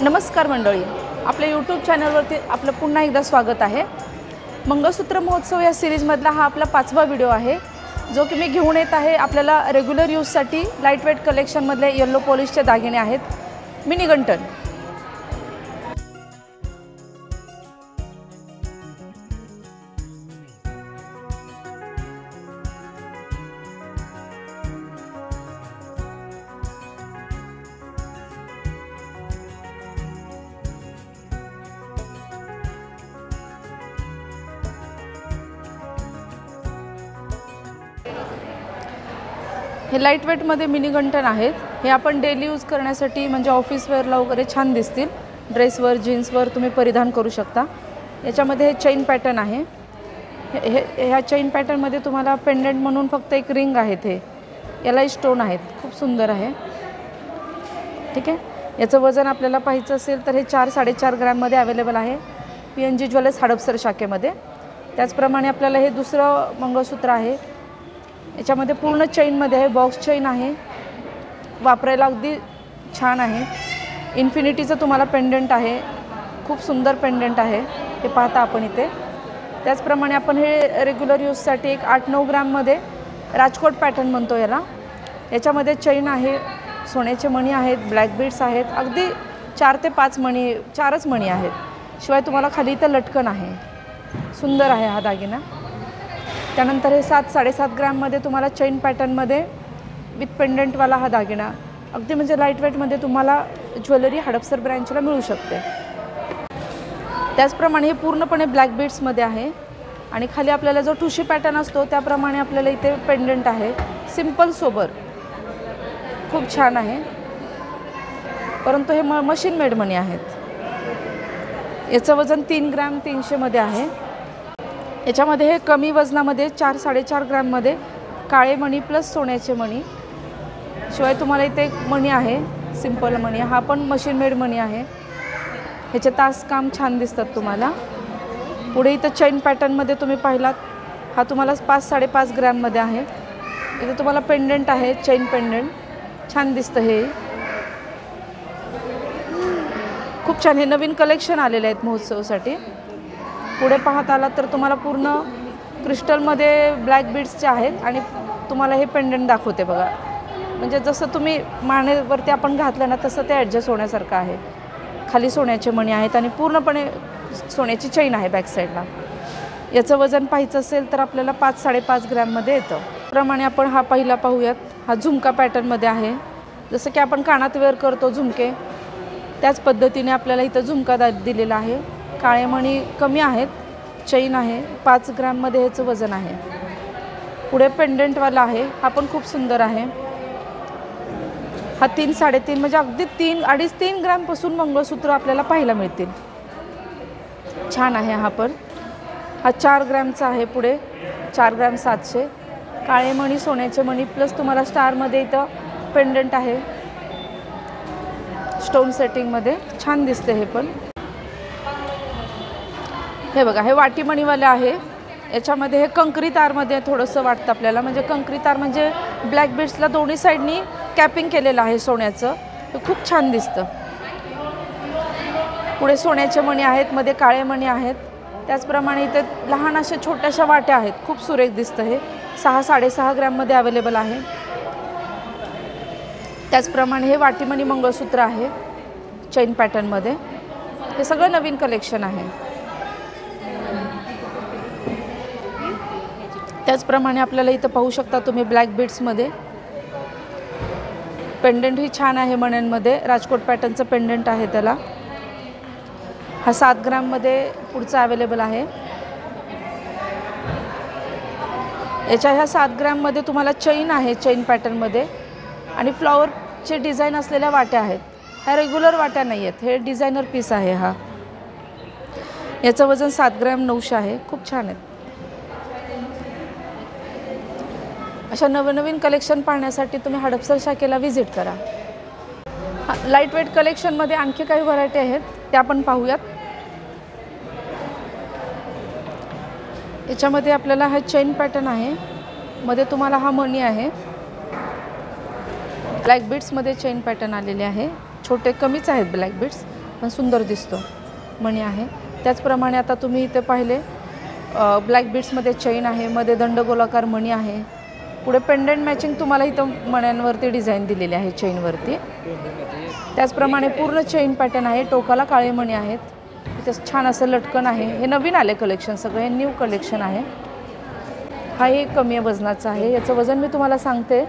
नमस्कार मंडळी, आपल्या यूट्यूब चॅनलवरती आपलं पुन्हा एकदा स्वागत आहे। मंगळसूत्र महोत्सव या सिरीजमधला हा आपला 5वा व्हिडिओ आहे, जो की मी घेऊन येत आहे आपल्याला रेग्युलर यूजसाठी लाईट वेट कलेक्शनमधले येलो पॉलिशचे दागिने आहेत मिनी गंटन। हे लाईट वेटमध्ये मिनी गंटन आहेत। हे आपण डेली यूज करण्यासाठी म्हणजे ऑफिस वेअरला वगैरे छान दिसतील। ड्रेसवर जीन्सवर तुम्ही परिधान करू शकता। याच्यामध्ये हे चेन पॅटर्न आहे। ह्या चेन पॅटर्नमध्ये तुम्हाला पेंडंट म्हणून फक्त एक रिंग आहेत। हे याला स्टोन आहेत, खूप सुंदर आहे। ठीक आहे, याचं वजन आपल्याला पाहायचं असेल तर हे 4-4.5 ग्रॅममध्ये अवेलेबल आहे PNG ज्वेलर्स हडपसर शाखेमध्ये। त्याचप्रमाणे आपल्याला हे दुसरं मंगळसूत्र आहे। याच्यामध्ये पूर्ण चेनमध्ये आहे, बॉक्स चेन आहे, वापरायला अगदी छान आहे। इन्फिनिटीचं तुम्हाला पेंडंट आहे, खूप सुंदर पेंडंट आहे, हे पाहता आपण इथे। त्याचप्रमाणे आपण हे रेग्युलर यूजसाठी एक 8-9 ग्रॅममध्ये राजकोट पॅटर्न म्हणतो याला। याच्यामध्ये चेन आहे, सोन्याचे मणी आहेत, ब्लॅक बीड्स आहेत, अगदी 4 ते 5 मणी, 4च मणी आहेत। शिवाय तुम्हाला खाली इथं लटकन आहे, सुंदर आहे हा दागिना। त्यानंतर हे 7-7.5 ग्रॅममध्ये तुम्हाला चेन पॅटर्नमध्ये विथ पेंडंटवाला हा दागिना, अगदी म्हणजे लाईट वेटमध्ये तुम्हाला ज्वेलरी हडपसर ब्रँचला मिळू शकते। त्याचप्रमाणे हे पूर्णपणे ब्लॅक बीड्समध्ये आहे आणि खाली आपल्याला जो ठुशी पॅटर्न असतो त्याप्रमाणे आपल्याला इथे पेंडंट आहे, सिंपल सोबर, खूप छान आहे। परंतु हे मशीन मेड मणी आहेत। याचं वजन 3 ग्रॅम 300मध्ये आहे। याच्यामध्ये हे कमी वजनामध्ये 4-4.5 ग्रॅममध्ये काळे मणी प्लस सोन्याचे मणी, शिवाय तुम्हाला इथे एक मणी आहे, सिंपल मणी, हा पण मशीन मेड मणी आहे। ह्याचे तासकाम छान दिसतात तुम्हाला। पुढे इथं चेन पॅटर्नमध्ये तुम्ही पाहिलात, हा तुम्हाला 5-5.5 ग्रॅममध्ये आहे। इथे तुम्हाला पेंडंट आहे, चेन पेंडंट, छान दिसतं हे, खूप छान। हे नवीन कलेक्शन आलेले आहेत महोत्सवासाठी। पुढे पाहत आलात तर तुम्हाला पूर्ण क्रिस्टलमध्ये ब्लॅक बीड्सचे आहेत आणि तुम्हाला हे पेंडंट दाखवते बघा, म्हणजे जसं तुम्ही मानेवरती आपण घातलं ना तसं ते ॲडजस्ट होण्यासारखं आहे। खाली सोन्याचे मणी आहेत आणि पूर्णपणे सोन्याची चेन आहे बॅक साईडला। याचं वजन पाहायचं असेल तर आपल्याला 5-5.5 ग्रॅममध्ये येतं। त्याप्रमाणे आपण हा पहिला पाहूयात, हा झुमका पॅटर्नमध्ये आहे। जसं की आपण कानात वेअर करतो झुमके, त्याच पद्धतीने आपल्याला इथं झुमका दिलेला आहे। काळे मणी कमी आहेत, चेन आहे, 5 ग्रॅममध्ये ह्याचं वजन आहे। पुढे पेंडंटवाला आहे, हा पण खूप सुंदर आहे। हा 3-3.5 म्हणजे अगदी 2.5-3 ग्रॅमपासून मंगळसूत्र आपल्याला पाहायला मिळतील, छान आहे। हा पण हा 4 ग्रॅमचा आहे। पुढे 4 ग्रॅम 700, काळे मणी सोन्याचे मणी प्लस तुम्हाला स्टारमध्ये इथं पेंडंट आहे, स्टोन सेटिंगमध्ये, छान दिसते हे पण। हे बघा, हे वाटीमणीवाले आहे। याच्यामध्ये हे कंकरी तारमध्ये थोडंसं वाटतं आपल्याला, म्हणजे कंकरी तार म्हणजे ब्लॅक बीड्सला दोन्ही साईडनी कॅपिंग केलेलं आहे सोन्याचं, हे खूप छान दिसतं। पुढे सोन्याचे मणी आहेत, मध्ये काळे मणी आहेत। त्याचप्रमाणे इथे लहान अशा छोट्याशा वाट्या आहेत, खूप सुरेख दिसतं हे। 6-6.5 ग्रॅममध्ये अवेलेबल आहे। त्याचप्रमाणे हे वाटीमणी मंगळसूत्र आहे चेन पॅटर्नमध्ये। हे सगळं नवीन कलेक्शन आहे। त्याचप्रमाणे आपल्याला इथं पाहू शकता तुम्ही ब्लॅक बीड्समध्ये पेंडंट ही छान आहे, मण्यांमध्ये राजकोट पॅटर्नचं पेंडंट आहे त्याला। हा 7 ग्रॅममध्ये पुढचा अवेलेबल आहे। याच्या ह्या 7 ग्रॅममध्ये तुम्हाला चेन आहे, चेन पॅटर्नमध्ये, आणि फ्लॉवरचे डिझाईन असलेल्या वाट्या आहेत। ह्या रेग्युलर वाट्या नाही आहेत, हे डिझायनर पीस आहे हा। याचं वजन 7 ग्रॅम 900 आहे, खूप छान आहेत। अशा नवनवीन कलेक्शन पाहण्यासाठी तुम्ही हडपसर शाखेला व्हिजिट करा। लाईट वेट कलेक्शनमध्ये आणखी काही व्हरायटी आहेत, त्या आपण पाहूयात। याच्यामध्ये आपल्याला हा चेन पॅटर्न आहे, मध्ये तुम्हाला हा मणी आहे, ब्लॅक बीड्समध्ये चेन पॅटर्न आलेले आहे, छोटे कमीच आहेत ब्लॅक बीड्स, पण सुंदर दिसतो मणी आहे। त्याचप्रमाणे आता तुम्ही इथे पाहिले ब्लॅक बीड्समध्ये चेन आहे, मध्ये दंडगोलाकार मणी आहे। पुढे पेंडंट मॅचिंग तुम्हाला इथं मण्यांवरती डिझाईन दिलेली आहे चेनवरती। त्याचप्रमाणे पूर्ण चेन पॅटर्न आहे, टोकाला काळे मणी आहेत, इथे छान असं लटकन आहे। हे नवीन आले कलेक्शन, सगळे हे न्यू कलेक्शन आहे। हा एक कमी वजनाचा आहे, याचं वजन मी तुम्हाला सांगते,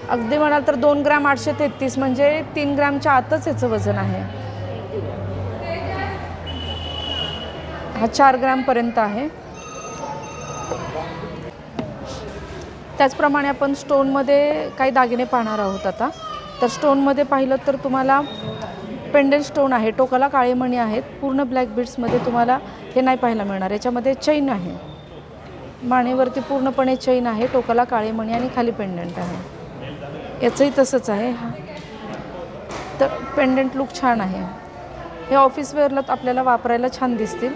अगदी म्हणाल तर 2 ग्रॅम 833 म्हणजे 3 ग्रॅमच्या आतच याचं वजन आहे। हा 4 ग्रॅमपर्यंत आहे। त्याचप्रमाणे आपण स्टोनमध्ये काही दागिने पाहणार आहोत आता। तर स्टोनमध्ये पाहिलं तर तुम्हाला पेंडंट स्टोन आहे, टोकाला काळे मणी आहेत, पूर्ण ब्लॅक बीड्समध्ये तुम्हाला हे नाही पाहायला मिळणार। याच्यामध्ये चैन आहे, मानेवरती पूर्णपणे चैन आहे, टोकाला काळे मणी आणि खाली पेंडंट आहे। याचंही तसंच आहे। हा तर पेंडंट लुक छान आहे, हे ऑफिस वेअरला आपल्याला वापरायला छान दिसतील।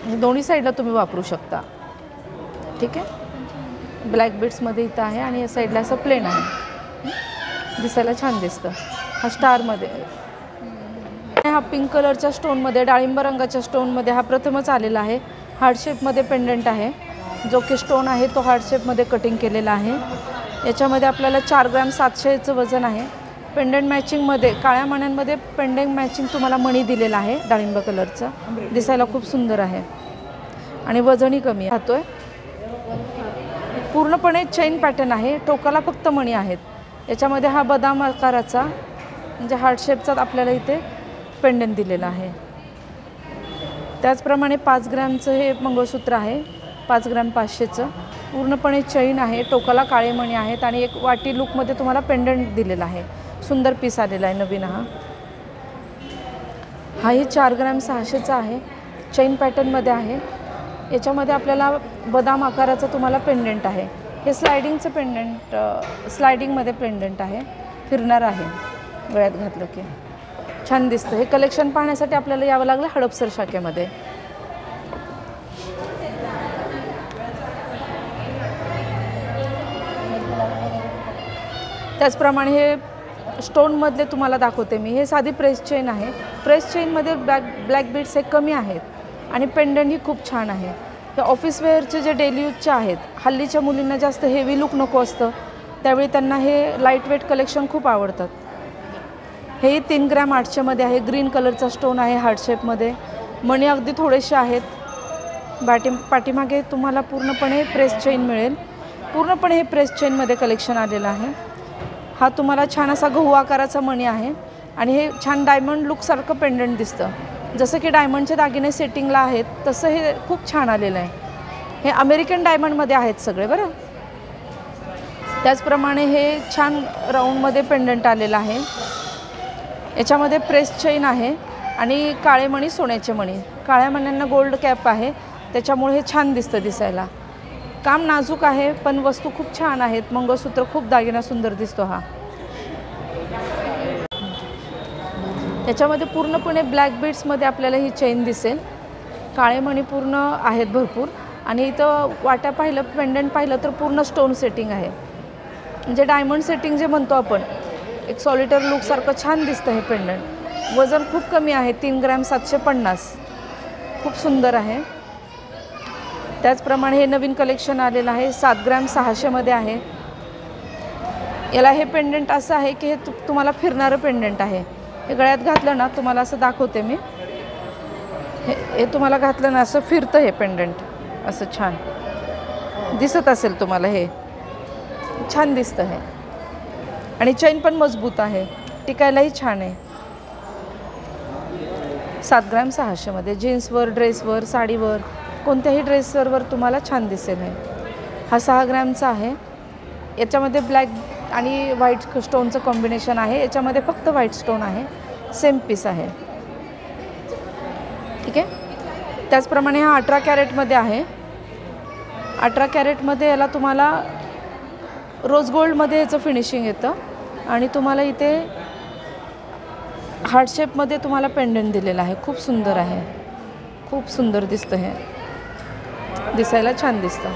हे दोन्ही साईडला तुम्ही वापरू शकता, ठीक आहे। ब्लॅक बीड्समध्ये इथं आहे आणि या साईडला असं प्लेन आहे, दिसायला छान दिसतं। हा स्टारमध्ये, हा पिंक कलरच्या स्टोनमध्ये, डाळिंब रंगाच्या स्टोनमध्ये हा प्रथमच आलेला आहे। हार्ट शेपमध्ये पेंडंट आहे, जो की स्टोन आहे तो हार्ट शेपमध्ये कटिंग केलेला आहे। याच्यामध्ये आपल्याला 4 ग्रॅम 700चं वजन आहे। पेंडंट मॅचिंगमध्ये काळ्या मण्यांमध्ये पेंडंट मॅचिंग तुम्हाला मणी दिलेला आहे, डाळिंब कलरचा, दिसायला खूप सुंदर आहे आणि वजनही कमी राहतोय। पूर्णपणे चेन पॅटर्न आहे, टोकाला फक्त मणी आहेत। याच्यामध्ये हा बदाम आकाराचा म्हणजे हार्ट शेपचा आपल्याला इथे पेंडंट दिलेला आहे। त्याचप्रमाणे 5 ग्रॅमचं हे मंगळसूत्र आहे, 5 ग्रॅम 500चं, पूर्णपणे चैन आहे, टोकाला काळे मणी आहेत आणि एक वाटी लुकमध्ये तुम्हाला पेंडंट दिलेला आहे। सुंदर पीस आलेला आहे नवीन। हाही 4 ग्रॅम 600चा आहे, चैन पॅटर्नमध्ये आहे। याच्यामध्ये आपल्याला बदाम आकाराचं तुम्हाला पेंडंट आहे। हे स्लायडिंगचं पेंडंट, स्लायडिंगमध्ये पेंडंट आहे, फिरणार आहे, गळ्यात घातलं की छान दिसतं। हे कलेक्शन पाहण्यासाठी आपल्याला यावं लागलं हडपसर शाखेमध्ये। त्याचप्रमाणे हे स्टोनमधले तुम्हाला दाखवते मी, हे साधी प्रेस चेन आहे। प्रेस चेनमध्ये ब्लॅक बीड्स हे कमी आहेत आणि पेंडंट ही खूप छान आहे। हे ऑफिस वेअरचे जे डेली यूजचे आहेत, हल्लीच्या मुलींना जास्त हेवी लुक नको असतं, त्यावेळी त्यांना हे लाईट वेट कलेक्शन खूप आवडतात। हे 3 ग्रॅम 800मध्ये आहे, ग्रीन कलरचा स्टोन आहे हार्ट शेपमध्ये, मणी अगदी थोडेसे आहेत। पाठीमागे तुम्हाला पूर्णपणे प्रेस चेन मिळेल, पूर्णपणे हे प्रेस चेनमध्ये कलेक्शन आलेलं आहे। हा तुम्हाला छान असा गहू आकाराचा मणी आहे आणि हे छान डायमंड लुकसारखं पेंडंट दिसतं, जसं की डायमंडचे दागिने सेटिंगला आहेत तसं हे खूप छान आलेलं आहे। हे अमेरिकन डायमंडमध्ये आहेत सगळे बरं। त्याचप्रमाणे हे छान राऊंडमध्ये पेंडंट आलेलं आहे। याच्यामध्ये प्रेस चेन आहे आणि काळे मणी, सोन्याचे मणी, काळ्या मण्यांना गोल्ड कॅप आहे, त्याच्यामुळे हे छान दिसतं दिसायला। काम नाजूक आहे पण वस्तू खूप छान आहेत। मंगळसूत्र खूप दागिना सुंदर दिसतो हा। याच्यामध्ये पूर्णपणे ब्लॅक बीड्समध्ये आपल्याला ही चेन दिसेल, काळे मणी पूर्ण आहेत भरपूर आणि इथं वाट्या पाहिलं, पेंडंट पाहिलं तर पूर्ण स्टोन सेटिंग आहे, म्हणजे डायमंड सेटिंग जे म्हणतो आपण, एक सॉलिटर लुकसारखं छान दिसतं हे पेंडंट। वजन खूप कमी आहे, 3 ग्रॅम 750, खूप सुंदर आहे। त्याचप्रमाणे हे नवीन कलेक्शन आलेलं आहे, 7 ग्रॅम 600मध्ये आहे। याला हे पेंडंट असं आहे की हे तुम्हाला फिरणारं पेंडंट आहे। हे गळ्यात घातलं ना, तुम्हाला असं दाखवते मी, हे तुम्हाला घातलं ना असं फिरतं हे पेंडंट, असं छान दिसत असेल तुम्हाला, हे छान दिसतं हे आणि चैन पण मजबूत आहे, टिकायलाही छान आहे। 7 ग्रॅम 600मध्ये जीन्सवर, ड्रेसवर, साडीवर, कोणत्याही ड्रेसवर तुम्हाला छान दिसेल हे। हा 6 ग्रॅमचा आहे, याच्यामध्ये ब्लॅक आणि व्हाईट स्टोनचं कॉम्बिनेशन आहे, याच्यामध्ये फक्त व्हाईट स्टोन आहे, सेम पीस आहे, ठीक आहे। त्याचप्रमाणे हा 18 कॅरेटमध्ये आहे। 18 कॅरेटमध्ये याला तुम्हाला रोज गोल्डमध्ये याचं फिनिशिंग येतं आणि तुम्हाला इथे हार्ट शेपमध्ये तुम्हाला पेंडंट दिलेलं आहे, खूप सुंदर आहे, खूप सुंदर दिसतं हे, दिसायला छान दिसतं।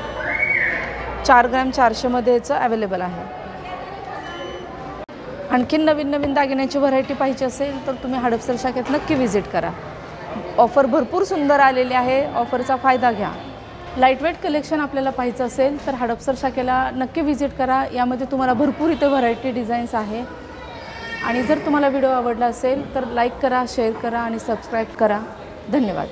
4 ग्रॅम 400मध्ये याचं अवेलेबल आहे. आणखीन नवीन नवीन दागिन्याची व्हरायटी पाहिजे असेल तर तुम्ही हडपसर शाखेत नक्की व्हिजिट करा. ऑफर भरपूर सुंदर आलेली आहे, ऑफरचा फायदा घ्या. लाईटवेट कलेक्शन आपल्याला पाहायचं असेल तर हडपसर शाखेला नक्की व्हिजिट करा. यामध्ये तुम्हाला भरपूर इथे व्हरायटी डिझाईन्स आहे. आणि जर तुम्हाला व्हिडिओ आवडला असेल तर लाईक करा, शेअर करा आणि सबस्क्राईब करा. धन्यवाद.